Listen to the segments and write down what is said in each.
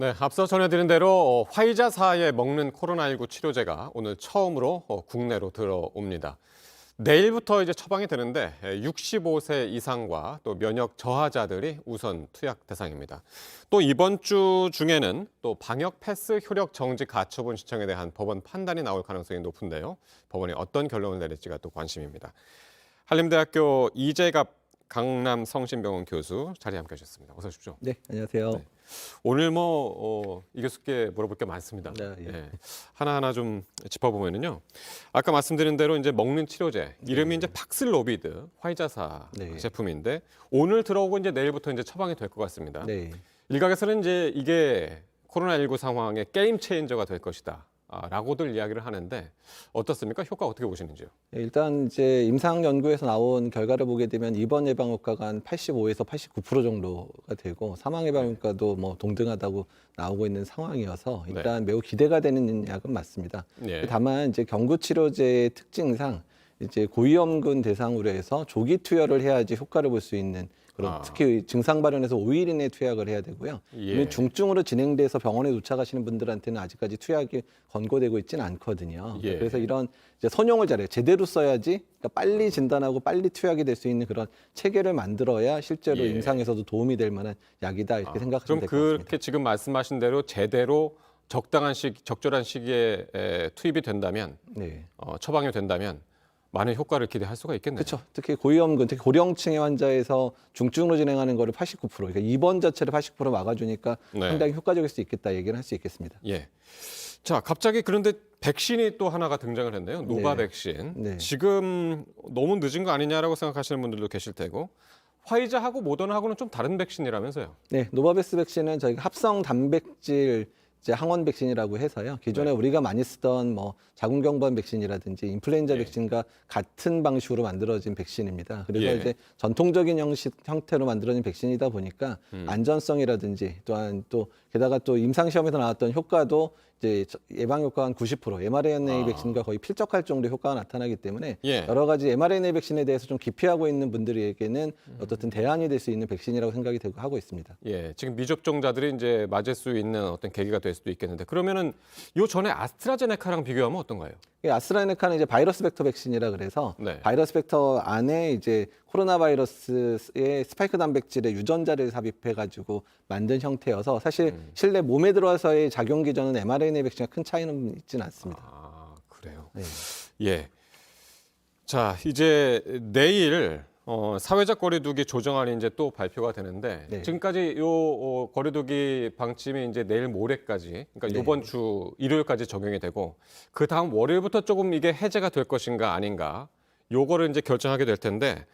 네, 앞서 전해드린 대로 화이자사에 먹는 코로나19 치료제가 오늘 처음으로 국내로 들어옵니다. 내일부터 이제 처방이 되는데 65세 이상과 또 면역 저하자들이 우선 투약 대상입니다. 또 이번 주 중에는 또 방역 패스 효력 정지 가처분 신청에 대한 법원 판단이 나올 가능성이 높은데요. 법원이 어떤 결론을 내릴지가 또 관심입니다. 한림대학교 이재갑 강남성심병원 교수 자리에 함께 하셨습니다. 어서 오십시오. 네, 안녕하세요. 네. 오늘 이 교수께 물어볼 게 많습니다. 네, 예. 예. 하나하나 좀 짚어보면요. 아까 말씀드린 대로 이제 먹는 치료제 이름이 이제 팍슬로비드 화이자사 네. 제품인데 오늘 들어오고 이제 내일부터 이제 처방이 될 것 같습니다. 네. 일각에서는 이제 이게 코로나19 상황의 게임 체인저가 될 것이다. 라고들 이야기를 하는데 어떻습니까? 효과 어떻게 보시는지요? 일단 이제 임상 연구에서 나온 결과를 보게 되면 입원 예방 효과가 한 85에서 89% 정도가 되고 사망 예방 효과도 뭐 동등하다고 나오고 있는 상황이어서 일단 매우 기대가 되는 약은 맞습니다. 예. 다만 이제 경구 치료제의 특징상 이제 고위험군 대상으로 해서 조기 투여를 해야지 효과를 볼 수 있는 그런 특히 증상 발현에서 5일 이내 투약을 해야 되고요. 예. 중증으로 진행돼서 병원에 도착하시는 분들한테는 아직까지 투약이 권고되고 있지는 않거든요. 예. 그래서 이런 이제 선용을 잘해요. 제대로 써야지 그러니까 빨리 진단하고 빨리 투약이 될 수 있는 그런 체계를 만들어야 실제로 예. 임상에서도 도움이 될 만한 약이다 이렇게 생각하시면 그럼 될 것 같습니다. 그렇게 지금 말씀하신 대로 제대로 적절한 시기에 투입이 된다면 네. 처방이 된다면 많은 효과를 기대할 수가 있겠네요. 그렇죠. 특히 고위험군, 특히 고령층의 환자에서 중증으로 진행하는 거를 89%, 그러니까 입원 자체를 80% 막아주니까 네. 상당히 효과적일 수 있겠다 얘기를 할 수 있겠습니다. 예. 자, 갑자기 그런데 백신이 또 하나가 등장을 했네요. 노바 네. 백신. 네. 지금 너무 늦은 거 아니냐라고 생각하시는 분들도 계실 테고 화이자하고 모더나하고는 좀 다른 백신이라면서요. 네, 노바백스 백신은 저희가 합성 단백질 이제 항원 백신이라고 해서요. 기존에 네. 우리가 많이 쓰던 뭐 자궁경부암 백신이라든지 인플루엔자 예. 백신과 같은 방식으로 만들어진 백신입니다. 그래서 예. 이제 전통적인 형태로 만들어진 백신이다 보니까 안전성이라든지 또한 또 게다가 또 임상 시험에서 나왔던 효과도 이제 예방 효과 한 90%, mRNA 백신과 거의 필적할 정도의 효과가 나타나기 때문에 예. 여러 가지 mRNA 백신에 대해서 좀 기피하고 있는 분들에게는 어떻든 대안이 될 수 있는 백신이라고 생각이 되고 하고 있습니다. 예, 지금 미접종자들이 이제 맞을 수 있는 어떤 계기가 될 수도 있겠는데 그러면은 요 전에 아스트라제네카랑 비교하면 어떤가요? 이 아스트라제네카는 이제 바이러스 벡터 백신이라 그래서 네. 바이러스 벡터 안에 이제 코로나 바이러스의 스파이크 단백질의 유전자를 삽입해 가지고 만든 형태여서 사실 실내 몸에 들어와서의 작용 기전은 mRNA 백신과 큰 차이는 있지는 않습니다. 그래요. 네. 예. 자, 이제 내일 사회적 거리두기 조정안이 이제 또 발표가 되는데 네. 지금까지 요 거리두기 방침이 이제 내일 모레까지, 그러니까 네. 이번 주 일요일까지 적용이 되고 그 다음 월요일부터 조금 이게 해제가 될 것인가 아닌가 요거를 이제 결정하게 될 텐데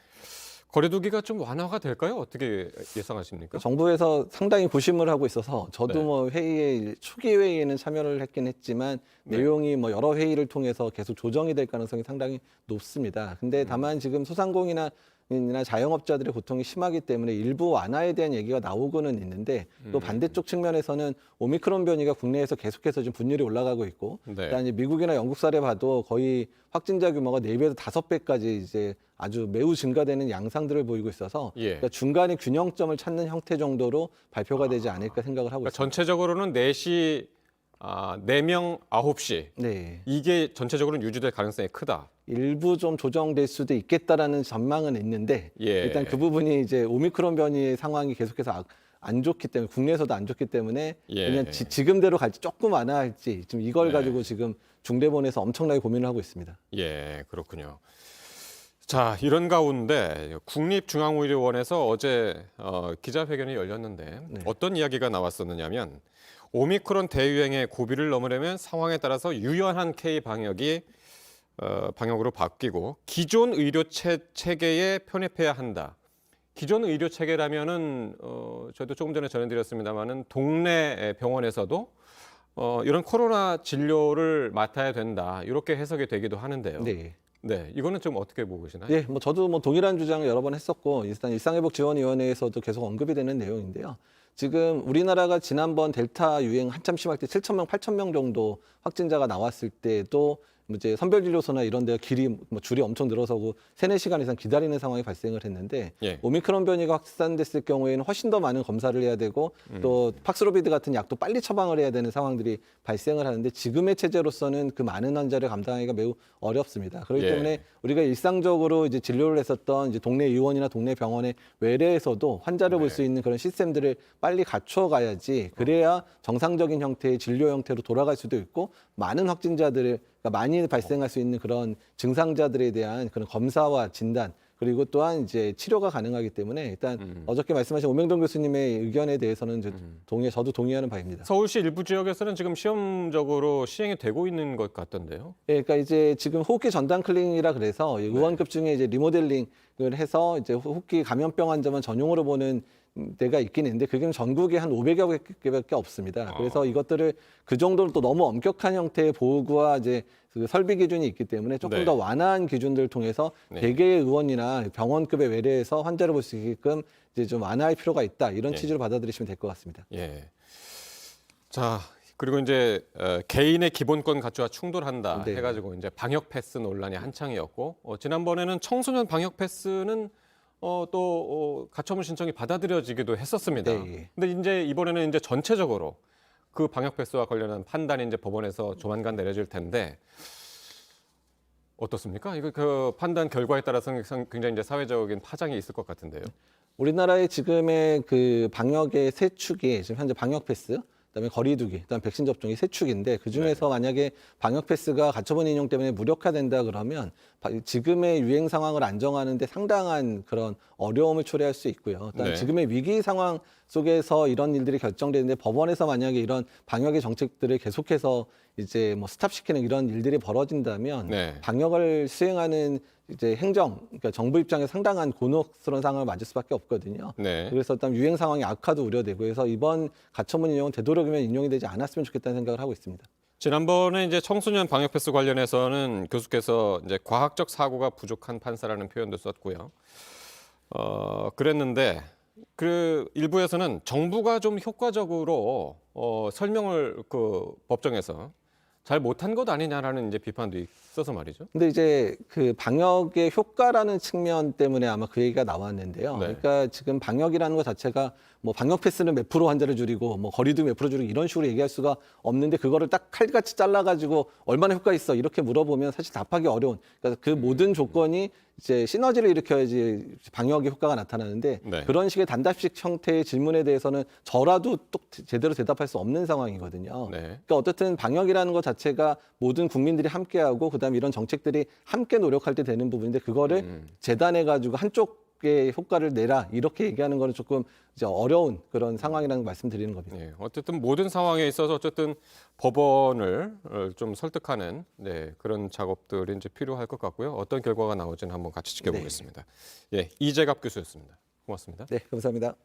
거리두기가 좀 완화가 될까요? 어떻게 예상하십니까? 정부에서 상당히 고심을 하고 있어서 저도 네. 뭐 회의에 초기 회의에는 참여를 했긴 했지만 네. 내용이 뭐 여러 회의를 통해서 계속 조정이 될 가능성이 상당히 높습니다. 근데 다만 지금 소상공인이나 자영업자들의 고통이 심하기 때문에 일부 완화에 대한 얘기가 나오고는 있는데 또 반대쪽 측면에서는 오미크론 변이가 국내에서 계속해서 지금 분율이 올라가고 있고 네. 일단 이제 미국이나 영국 사례 봐도 거의 확진자 규모가 4배에서 5배까지 이제 아주 매우 증가되는 양상들을 보이고 있어서 예. 그러니까 중간에 균형점을 찾는 형태 정도로 발표가 되지 않을까 생각을 하고 그러니까 있습니다. 전체적으로는 4시, 4명 9시 네. 이게 전체적으로는 유지될 가능성이 크다. 일부 좀 조정될 수도 있겠다라는 전망은 있는데 예. 일단 그 부분이 이제 오미크론 변이의 상황이 계속해서 안 좋기 때문에 국내에서도 안 좋기 때문에 예. 그냥 지금대로 갈지 조금 완화할지 지금 이걸 네. 가지고 지금 중대본에서 엄청나게 고민을 하고 있습니다. 예, 그렇군요. 자, 이런 가운데 국립중앙의료원에서 어제 기자회견이 열렸는데 네. 어떤 이야기가 나왔었느냐면 오미크론 대유행의 고비를 넘으려면 상황에 따라서 유연한 K 방역으로 바뀌고 기존 의료 체계에 편입해야 한다. 기존 의료 체계라면은 저도 조금 전에 전해드렸습니다만은 동네 병원에서도 이런 코로나 진료를 맡아야 된다. 이렇게 해석이 되기도 하는데요. 네. 네, 이거는 좀 어떻게 보고 계시나요? 예, 뭐 저도 뭐 동일한 주장을 여러 번 했었고 일단 일상회복지원위원회에서도 계속 언급이 되는 내용인데요. 지금 우리나라가 지난번 델타 유행 한참 심할 때 7,000명, 8,000명 정도 확진자가 나왔을 때도 이제 선별진료소나 이런 데 줄이 엄청 늘어서고 3-4시간 이상 기다리는 상황이 발생을 했는데 예. 오미크론 변이가 확산됐을 경우에는 훨씬 더 많은 검사를 해야 되고 또 팍스로비드 같은 약도 빨리 처방을 해야 되는 상황들이 발생을 하는데 지금의 체제로서는 그 많은 환자를 감당하기가 매우 어렵습니다. 그렇기 예. 때문에 우리가 일상적으로 이제 진료를 했었던 이제 동네 의원이나 동네 병원의 외래에서도 환자를 볼 수 있는 그런 시스템들을 빨리 갖춰가야지 그래야 정상적인 형태의 진료 형태로 돌아갈 수도 있고 많은 확진자들을 그러니까 많이 발생할 수 있는 그런 증상자들에 대한 그런 검사와 진단 그리고 또한 이제 치료가 가능하기 때문에 일단 어저께 말씀하신 오명동 교수님의 의견에 대해서는 저도 동의하는 바입니다. 서울시 일부 지역에서는 지금 시험적으로 시행이 되고 있는 것 같던데요. 예, 그러니까 이제 지금 호흡기 전담 클리닉이라 그래서 의원급 중에 이제 리모델링을 해서 이제 호흡기 감염병 환자만 전용으로 보는 데가 있긴 있는데 그게 전국에 한 500여 개밖에 없습니다. 그래서 이것들을 그 정도로 또 너무 엄격한 형태의 보호구와 이제 그 설비 기준이 있기 때문에 조금 네. 더 완화한 기준들을 통해서 네. 개개의 의원이나 병원급의 외래에서 환자를 볼 수 있게끔 이제 좀 완화할 필요가 있다 이런 예. 취지로 받아들이시면 될 것 같습니다. 예. 자, 그리고 이제 개인의 기본권 가치와 충돌한다 네. 해가지고 이제 방역 패스 논란이 한창이었고 지난번에는 청소년 방역 패스는 또 가처분 신청이 받아들여지기도 했었습니다. 네. 근데 이제 이번에는 이제 전체적으로 그 방역 패스와 관련한 판단이 이제 법원에서 조만간 내려질 텐데 어떻습니까? 이거 그 판단 결과에 따라서 굉장히 이제 사회적인 파장이 있을 것 같은데요. 우리나라의 지금의 그 방역의 세 축이 지금 현재 방역 패스, 그다음에 거리두기, 그다음 백신 접종이 세 축인데 그 중에서 만약에 방역 패스가 가처분 인용 때문에 무력화된다 그러면 지금의 유행 상황을 안정하는데 상당한 그런 어려움을 초래할 수 있고요. 일단 네. 지금의 위기 상황 속에서 이런 일들이 결정되는데 법원에서 만약에 이런 방역의 정책들을 계속해서 이제 뭐 스탑시키는 이런 일들이 벌어진다면 네. 방역을 수행하는 이제 그러니까 정부 입장에 상당한 곤혹스러운 상황을 맞을 수밖에 없거든요. 네. 그래서 일단 유행 상황이 악화도 우려되고 그래서 이번 가처분 인용은 되도록이면 인용이 되지 않았으면 좋겠다는 생각을 하고 있습니다. 지난번에 이제 청소년 방역 패스 관련해서는 교수께서 이제 과학적 사고가 부족한 판사라는 표현도 썼고요. 그랬는데 그 일부에서는 정부가 좀 효과적으로 설명을 그 법정에서 잘 못한 것 아니냐라는 이제 비판도 있어서 말이죠. 근데 이제 그 방역의 효과라는 측면 때문에 아마 그 얘기가 나왔는데요. 네. 그러니까 지금 방역이라는 것 자체가 뭐 방역 패스는 몇 프로 환자를 줄이고 뭐 거리두기 몇 프로 줄이고 이런 식으로 얘기할 수가 없는데 그거를 딱 칼같이 잘라가지고 얼마나 효과 있어 이렇게 물어보면 사실 답하기 어려운. 그러니까 그 모든 조건이 이제 시너지를 일으켜야지 방역의 효과가 나타나는데 네. 그런 식의 단답식 형태의 질문에 대해서는 저라도 또 제대로 대답할 수 없는 상황이거든요. 네. 그러니까 어쨌든 방역이라는 것 자체가 모든 국민들이 함께하고 그다음에 이런 정책들이 함께 노력할 때 되는 부분인데 그거를 재단해 가지고 한쪽의 효과를 내라 이렇게 얘기하는 거는 조금 이제 어려운 그런 상황이라는 말씀드리는 겁니다. 네, 어쨌든 모든 상황에 있어서 어쨌든 법원을 좀 설득하는 그런 작업들이 이제 필요할 것 같고요. 어떤 결과가 나오지는 한번 같이 지켜보겠습니다. 예, 이재갑 교수였습니다. 고맙습니다. 네, 감사합니다.